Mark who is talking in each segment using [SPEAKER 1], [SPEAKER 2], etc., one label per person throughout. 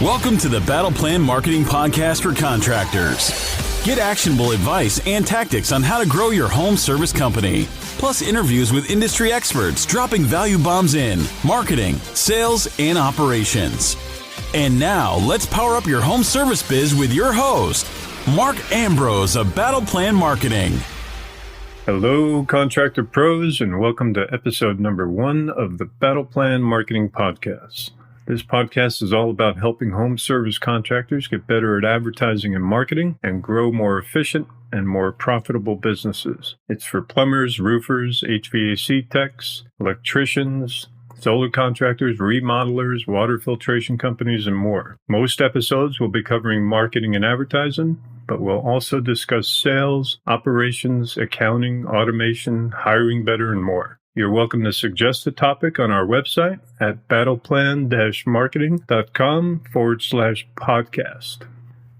[SPEAKER 1] Welcome to the Battle Plan Marketing Podcast for Contractors. Get actionable advice and tactics on how to grow your home service company. Plus interviews with industry experts dropping value bombs in marketing, sales, and operations. And now, let's power up your home service biz with your host, Mark Ambrose of Battle Plan Marketing.
[SPEAKER 2] Hello, contractor pros, and welcome to episode number 1 of the Battle Plan Marketing Podcast. This podcast is all about helping home service contractors get better at advertising and marketing and grow more efficient and more profitable businesses. It's for plumbers, roofers, HVAC techs, electricians, solar contractors, remodelers, water filtration companies, and more. Most episodes will be covering marketing and advertising, but we'll also discuss sales, operations, accounting, automation, hiring better, and more. You're welcome to suggest a topic on our website at battleplan-marketing.com/podcast.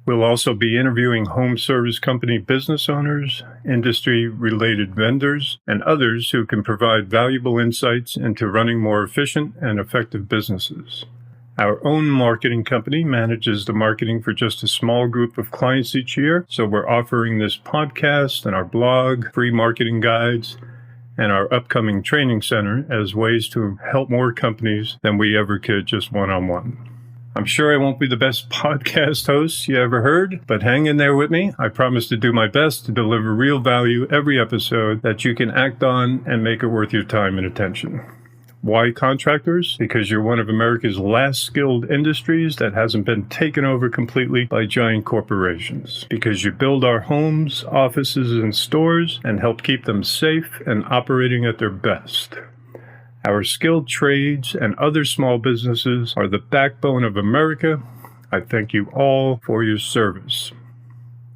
[SPEAKER 2] We'll also be interviewing home service company business owners, industry-related vendors, and others who can provide valuable insights into running more efficient and effective businesses. Our own marketing company manages the marketing for just a small group of clients each year, so we're offering this podcast and our blog, free marketing guides, and our upcoming training center as ways to help more companies than we ever could just one-on-one. I'm sure I won't be the best podcast host you ever heard, but hang in there with me. I promise to do my best to deliver real value every episode that you can act on and make it worth your time and attention. Why contractors? Because you're one of America's last skilled industries that hasn't been taken over completely by giant corporations. Because you build our homes, offices, and stores and help keep them safe and operating at their best. Our skilled trades and other small businesses are the backbone of America. I thank you all for your service.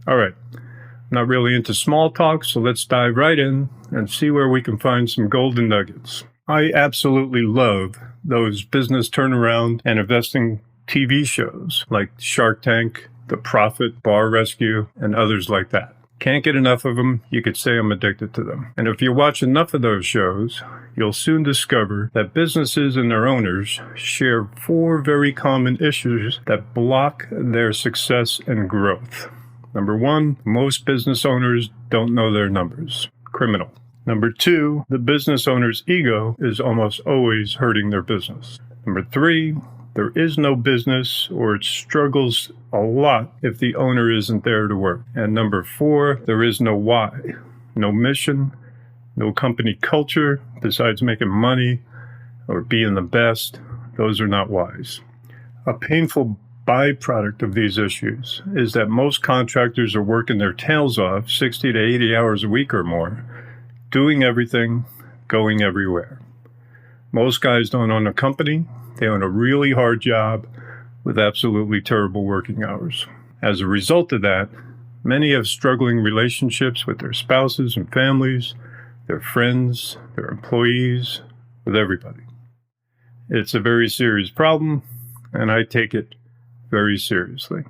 [SPEAKER 2] All right, I'm not really into small talk, so let's dive right in and see where we can find some golden nuggets. I absolutely love those business turnaround and investing TV shows like Shark Tank, The Profit, Bar Rescue, and others like that. Can't get enough of them. You could say I'm addicted to them. And if you watch enough of those shows, you'll soon discover that businesses and their owners share 4 very common issues that block their success and growth. Number 1, most business owners don't know their numbers. Criminal. Number 2, the business owner's ego is almost always hurting their business. Number 3, there is no business or it struggles a lot if the owner isn't there to work. And number 4, there is no why, no mission, no company culture besides making money or being the best. Those are not whys. A painful byproduct of these issues is that most contractors are working their tails off 60 to 80 hours a week or more, doing everything, going everywhere. Most guys don't own a company. They own a really hard job with absolutely terrible working hours. As a result of that, many have struggling relationships with their spouses and families, their friends, their employees, with everybody. It's a very serious problem, and I take it very seriously.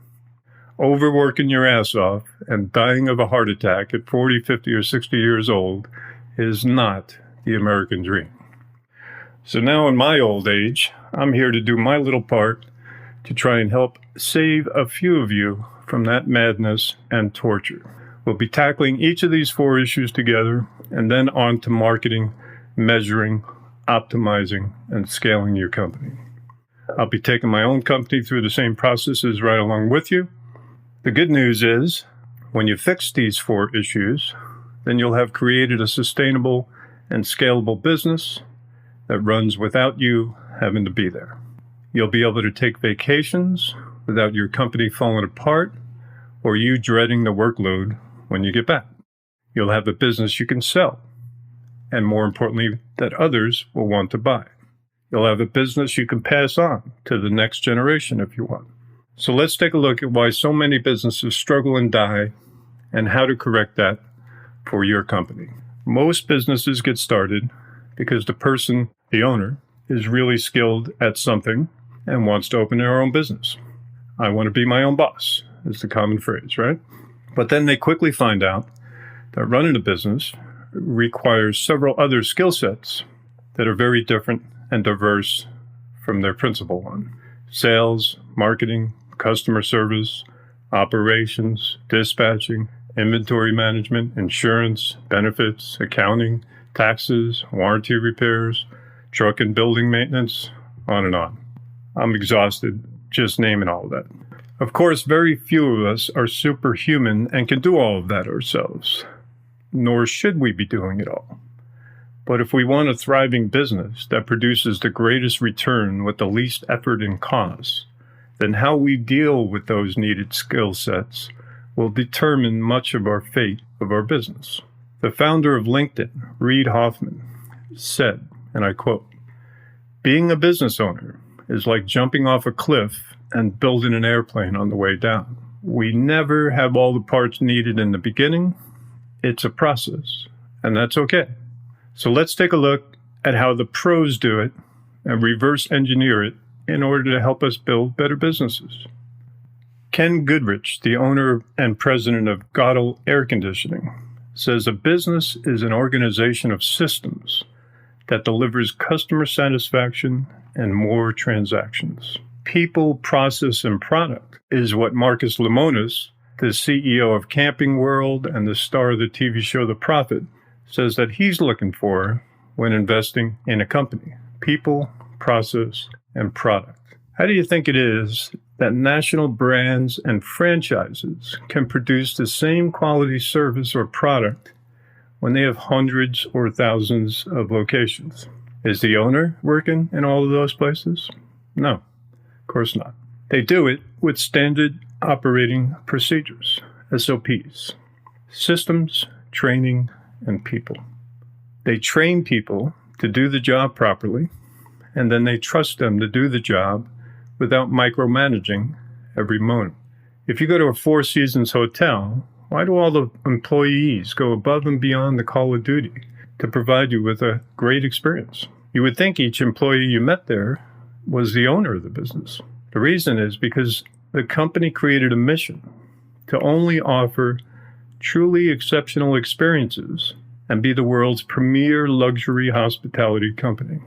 [SPEAKER 2] Overworking your ass off and dying of a heart attack at 40, 50, or 60 years old is not the American dream. So now in my old age, I'm here to do my little part to try and help save a few of you from that madness and torture. We'll be tackling each of these 4 issues together and then on to marketing, measuring, optimizing, and scaling your company. I'll be taking my own company through the same processes right along with you. The good news is, when you fix these 4 issues, then you'll have created a sustainable and scalable business that runs without you having to be there. You'll be able to take vacations without your company falling apart or you dreading the workload when you get back. You'll have a business you can sell, and more importantly, that others will want to buy. You'll have a business you can pass on to the next generation if you want. So let's take a look at why so many businesses struggle and die and how to correct that for your company. Most businesses get started because the person, the owner, is really skilled at something and wants to open their own business. I want to be my own boss is the common phrase, right? But then they quickly find out that running a business requires several other skill sets that are very different and diverse from their principal one. sales, marketing, customer service, operations, dispatching, inventory management, insurance, benefits, accounting, taxes, warranty repairs, truck and building maintenance, on and on. I'm exhausted just naming all of that. Of course, very few of us are superhuman and can do all of that ourselves, nor should we be doing it all. But if we want a thriving business that produces the greatest return with the least effort and cost, then how we deal with those needed skill sets will determine much of our fate of our business. The founder of LinkedIn, Reid Hoffman, said, and I quote, "Being a business owner is like jumping off a cliff and building an airplane on the way down. We never have all the parts needed in the beginning. It's a process, and that's okay. So let's take a look at how the pros do it and reverse engineer it in order to help us build better businesses." Ken Goodrich, the owner and president of Gottel Air Conditioning, says a business is an organization of systems that delivers customer satisfaction and more transactions. People, process, and product is what Marcus Lemonis, the CEO of Camping World and the star of the TV show The Prophet, says that he's looking for when investing in a company. People, process, and product. How do you think it is that national brands and franchises can produce the same quality service or product when they have hundreds or thousands of locations? Is the owner working in all of those places? No, of course not. They do it with standard operating procedures, SOPs, systems, training, and people. They train people to do the job properly, and then they trust them to do the job without micromanaging every moment. If you go to a Four Seasons hotel, why do all the employees go above and beyond the call of duty to provide you with a great experience? You would think each employee you met there was the owner of the business. The reason is because the company created a mission to only offer truly exceptional experiences and be the world's premier luxury hospitality company.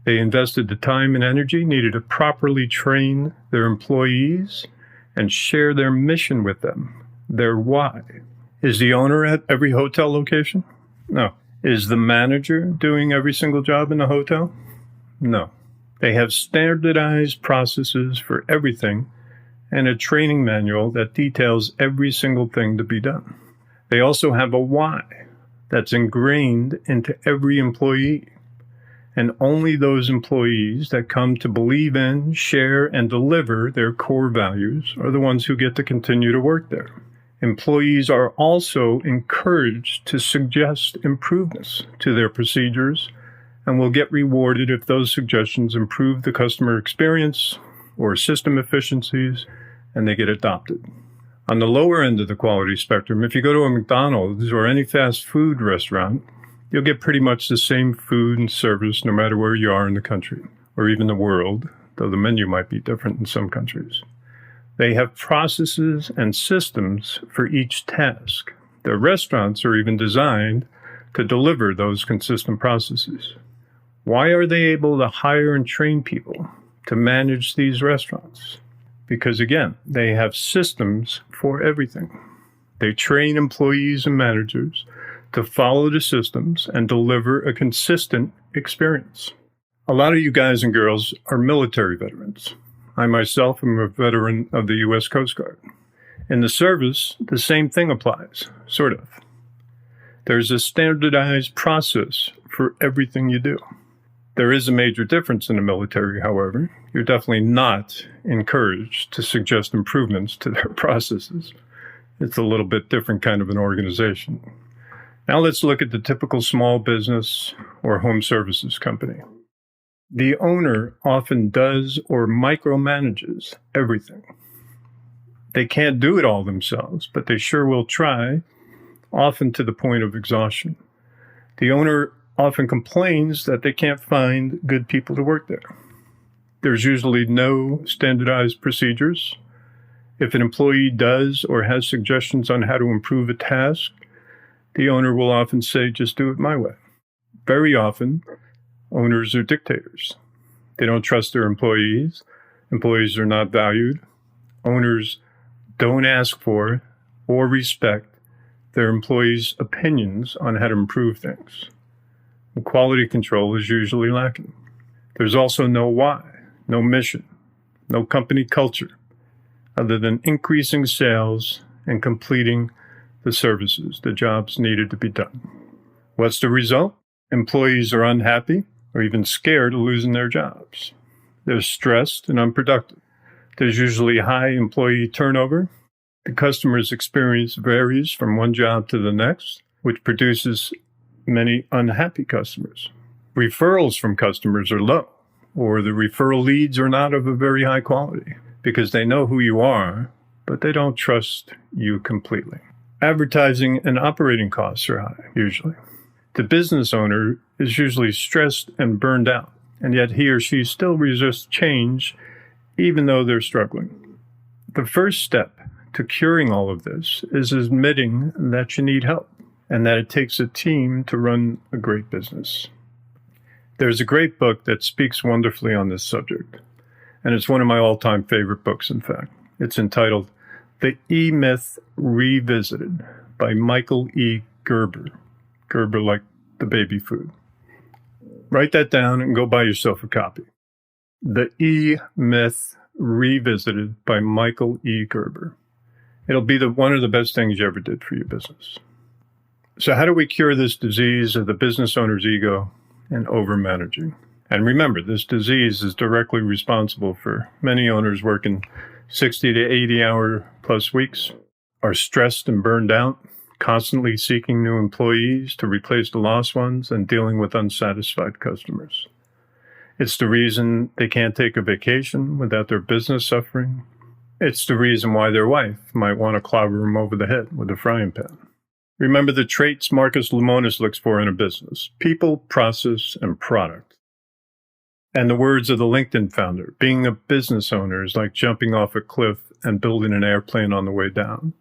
[SPEAKER 2] They invested the time and energy needed to properly train their employees and share their mission with them, their why. Is the owner at every hotel location? No. Is the manager doing every single job in the hotel? No. They have standardized processes for everything and a training manual that details every single thing to be done. They also have a why that's ingrained into every employee. And only those employees that come to believe in, share, and deliver their core values are the ones who get to continue to work there. Employees are also encouraged to suggest improvements to their procedures and will get rewarded if those suggestions improve the customer experience or system efficiencies, and they get adopted. On the lower end of the quality spectrum, if you go to a McDonald's or any fast food restaurant, you'll get pretty much the same food and service no matter where you are in the country or even the world, though the menu might be different in some countries. They have processes and systems for each task. Their restaurants are even designed to deliver those consistent processes. Why are they able to hire and train people to manage these restaurants? Because again, they have systems for everything. They train employees and managers to follow the systems and deliver a consistent experience. A lot of you guys and girls are military veterans. I myself am a veteran of the U.S. Coast Guard. In the service, the same thing applies, sort of. There's a standardized process for everything you do. There is a major difference in the military, however. You're definitely not encouraged to suggest improvements to their processes. It's a little bit different kind of an organization. Now let's look at the typical small business or home services company. The owner often does or micromanages everything. They can't do it all themselves, but they sure will try, often to the point of exhaustion. The owner often complains that they can't find good people to work there. There's usually no standardized procedures. If an employee does or has suggestions on how to improve a task, the owner will often say, just do it my way. Very often, owners are dictators. They don't trust their employees, Employees are not valued. Owners don't ask for or respect their employees' opinions on how to improve things. And quality control is usually lacking. There's also no why, no mission, no company culture, other than increasing sales and completing the services, the jobs needed to be done. What's the result? Employees are unhappy or even scared of losing their jobs. They're stressed and unproductive. There's usually high employee turnover. The customer's experience varies from one job to the next, which produces many unhappy customers. Referrals from customers are low, or the referral leads are not of a very high quality because they know who you are, but they don't trust you completely. Advertising and operating costs are high, usually. The business owner is usually stressed and burned out, and yet he or she still resists change even though they're struggling. The first step to curing all of this is admitting that you need help and that it takes a team to run a great business. There's a great book that speaks wonderfully on this subject, and it's one of my all-time favorite books, in fact. It's entitled The EMyth Revisited by Michael E. Gerber. Gerber like the baby food. Write that down and go buy yourself a copy. The EMyth Revisited by Michael E. Gerber. It'll be one of the best things you ever did for your business. So how do we cure this disease of the business owner's ego and overmanaging? And remember, this disease is directly responsible for many owners working 60 to 80-hour plus weeks, are stressed and burned out, constantly seeking new employees to replace the lost ones, and dealing with unsatisfied customers. It's the reason they can't take a vacation without their business suffering. It's the reason why their wife might want to clobber them over the head with a frying pan. Remember the traits Marcus Lemonis looks for in a business: people, process, and product. And the words of the LinkedIn founder: being a business owner is like jumping off a cliff and building an airplane on the way down.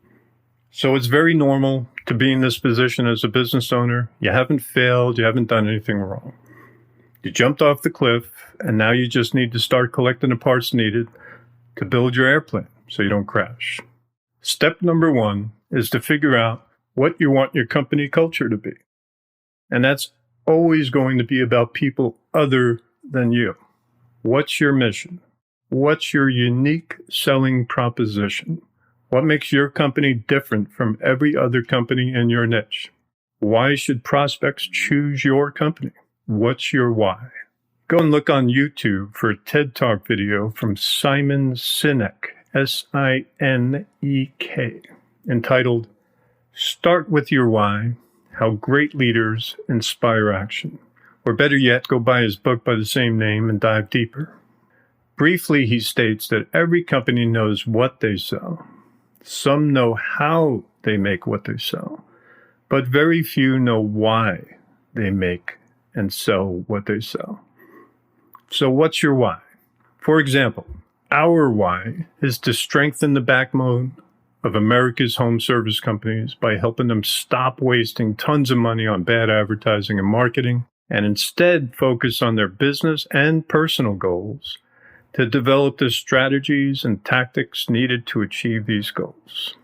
[SPEAKER 2] So it's very normal to be in this position as a business owner. You haven't failed. You haven't done anything wrong. You jumped off the cliff, and now you just need to start collecting the parts needed to build your airplane so you don't crash. Step number 1 is to figure out what you want your company culture to be. And that's always going to be about people other than you. What's your mission? What's your unique selling proposition? What makes your company different from every other company in your niche? Why should prospects choose your company? What's your why? Go and look on YouTube for a TED Talk video from Simon Sinek, S-I-N-E-K, entitled Start with Your Why, How Great Leaders Inspire Action. Or better yet, go buy his book by the same name and dive deeper. Briefly, he states that every company knows what they sell. Some know how they make what they sell, but very few know why they make and sell what they sell. So what's your why? For example, our why is to strengthen the backbone of America's home service companies by helping them stop wasting tons of money on bad advertising and marketing, and instead focus on their business and personal goals to develop the strategies and tactics needed to achieve these goals.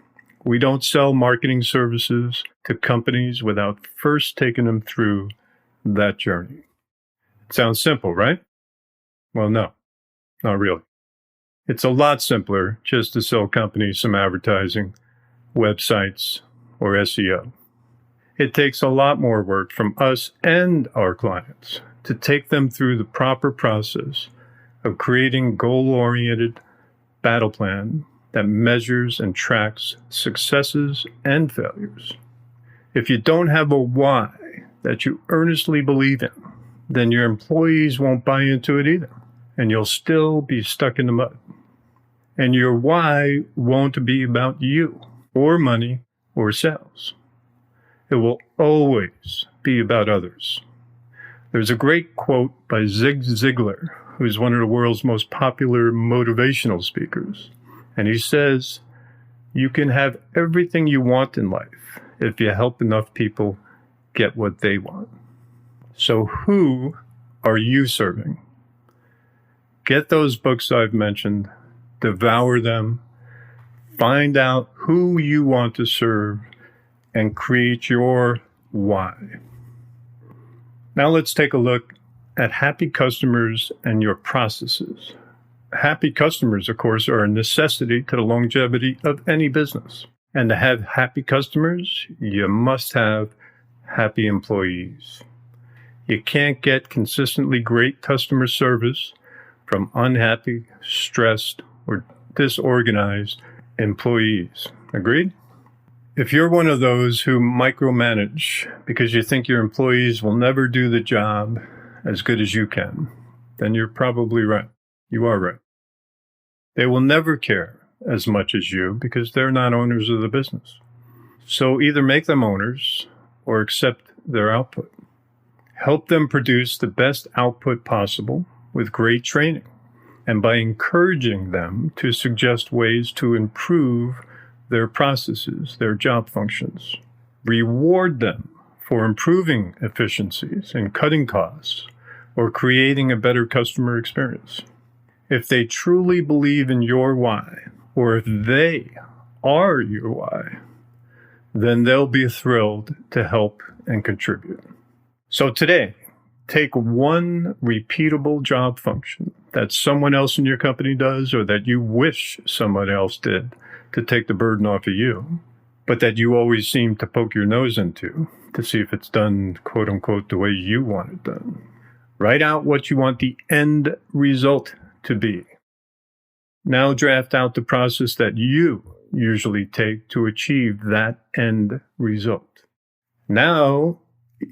[SPEAKER 2] We don't sell marketing services to companies without first taking them through that journey. It sounds simple, right? Well, no, not really. It's a lot simpler just to sell companies some advertising, websites, or SEO. It takes a lot more work from us and our clients to take them through the proper process of creating goal-oriented battle plan that measures and tracks successes and failures. If you don't have a why that you earnestly believe in, then your employees won't buy into it either, and you'll still be stuck in the mud. And your why won't be about you or money or sales. It will always be about others. There's a great quote by Zig Ziglar, who's one of the world's most popular motivational speakers. And he says, you can have everything you want in life if you help enough people get what they want. So who are you serving? Get those books I've mentioned, devour them, find out who you want to serve, and create your why. Now let's take a look at happy customers and your processes. Happy customers, of course, are a necessity to the longevity of any business. And to have happy customers, you must have happy employees. You can't get consistently great customer service from unhappy, stressed, or disorganized employees. Agreed? If you're one of those who micromanage because you think your employees will never do the job as good as you can, then you're probably right. You are right. They will never care as much as you because they're not owners of the business. So either make them owners or accept their output. Help them produce the best output possible with great training and by encouraging them to suggest ways to improve their processes, their job functions. Reward them for improving efficiencies and cutting costs or creating a better customer experience. If they truly believe in your why, or if they are your why, then they'll be thrilled to help and contribute. So today, take one repeatable job function that someone else in your company does or that you wish someone else did to take the burden off of you, but that you always seem to poke your nose into to see if it's done, quote unquote, the way you want it done. Write out what you want the end result to be. Now draft out the process that you usually take to achieve that end result. Now,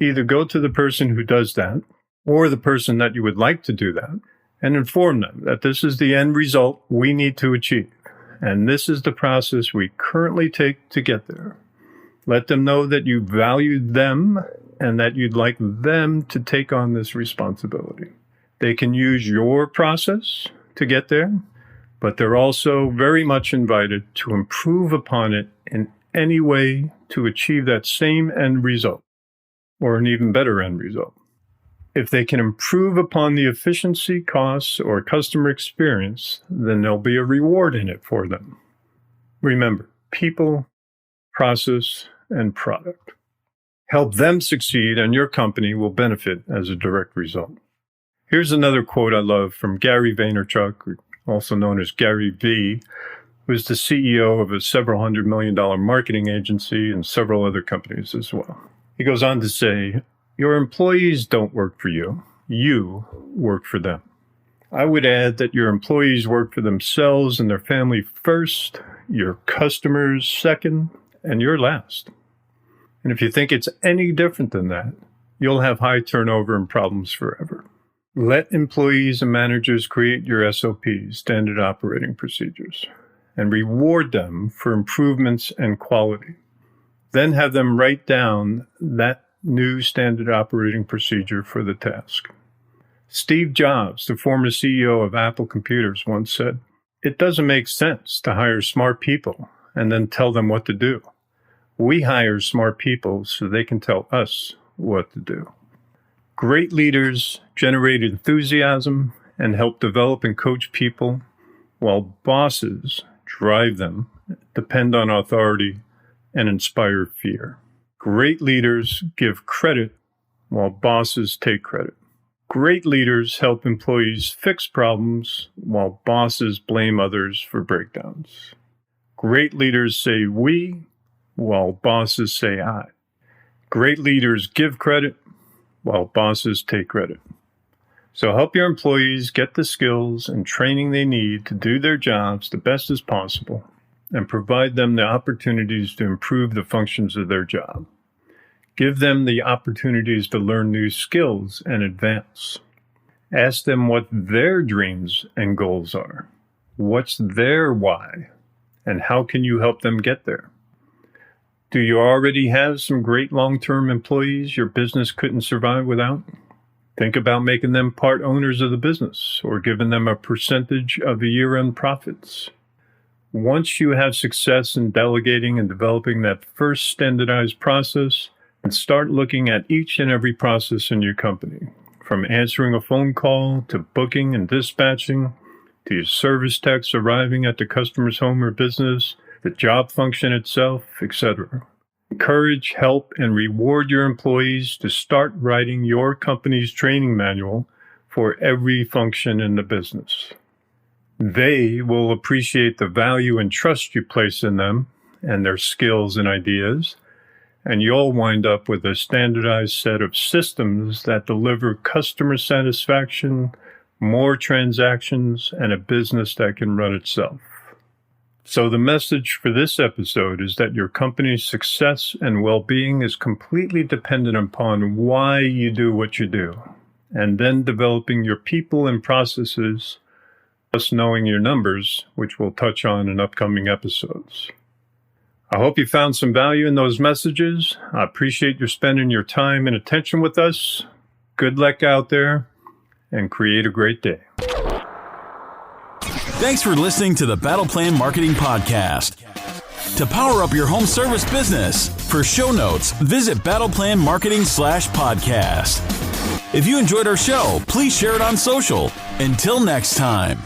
[SPEAKER 2] either go to the person who does that or the person that you would like to do that and inform them that this is the end result we need to achieve. And this is the process we currently take to get there. Let them know that you value them and that you'd like them to take on this responsibility. They can use your process to get there, but they're also very much invited to improve upon it in any way to achieve that same end result, or an even better end result. If they can improve upon the efficiency, costs, or customer experience, then there'll be a reward in it for them. Remember, people, process, and product. Help them succeed, and your company will benefit as a direct result. Here's another quote I love from Gary Vaynerchuk, also known as Gary V, who is the CEO of a several $100 million marketing agency and several other companies as well. He goes on to say, your employees don't work for you. You work for them. I would add that your employees work for themselves and their family first, your customers second, and you're last. And if you think it's any different than that, you'll have high turnover and problems forever. Let employees and managers create your SOPs, standard operating procedures, and reward them for improvements and quality. Then have them write down that new standard operating procedure for the task. Steve Jobs, the former CEO of Apple Computers, once said, "It doesn't make sense to hire smart people and then tell them what to do. We hire smart people so they can tell us what to do." Great leaders generate enthusiasm and help develop and coach people, while bosses drive them, depend on authority, and inspire fear. Great leaders give credit while bosses take credit. Great leaders help employees fix problems while bosses blame others for breakdowns. Great leaders say we while bosses say I. Great leaders give credit while bosses take credit. So help your employees get the skills and training they need to do their jobs the best as possible and provide them the opportunities to improve the functions of their job. Give them the opportunities to learn new skills and advance. Ask them what their dreams and goals are. What's their why? And how can you help them get there? Do you already have some great long-term employees your business couldn't survive without? Think about making them part owners of the business or giving them a percentage of the year-end profits. Once you have success in delegating and developing that first standardized process, and start looking at each and every process in your company, from answering a phone call to booking and dispatching, to your service techs arriving at the customer's home or business, the job function itself, etc. Encourage, help, and reward your employees to start writing your company's training manual for every function in the business. They will appreciate the value and trust you place in them and their skills and ideas, and you'll wind up with a standardized set of systems that deliver customer satisfaction, more transactions, and a business that can run itself. So the message for this episode is that your company's success and well-being is completely dependent upon why you do what you do, and then developing your people and processes, plus knowing your numbers, which we'll touch on in upcoming episodes. I hope you found some value in those messages. I appreciate you spending your time and attention with us. Good luck out there, and create a great day.
[SPEAKER 1] Thanks for listening to the Battle Plan Marketing Podcast. To power up your home service business, for show notes, visit battleplanmarketing/podcast. If you enjoyed our show, please share it on social. Until next time.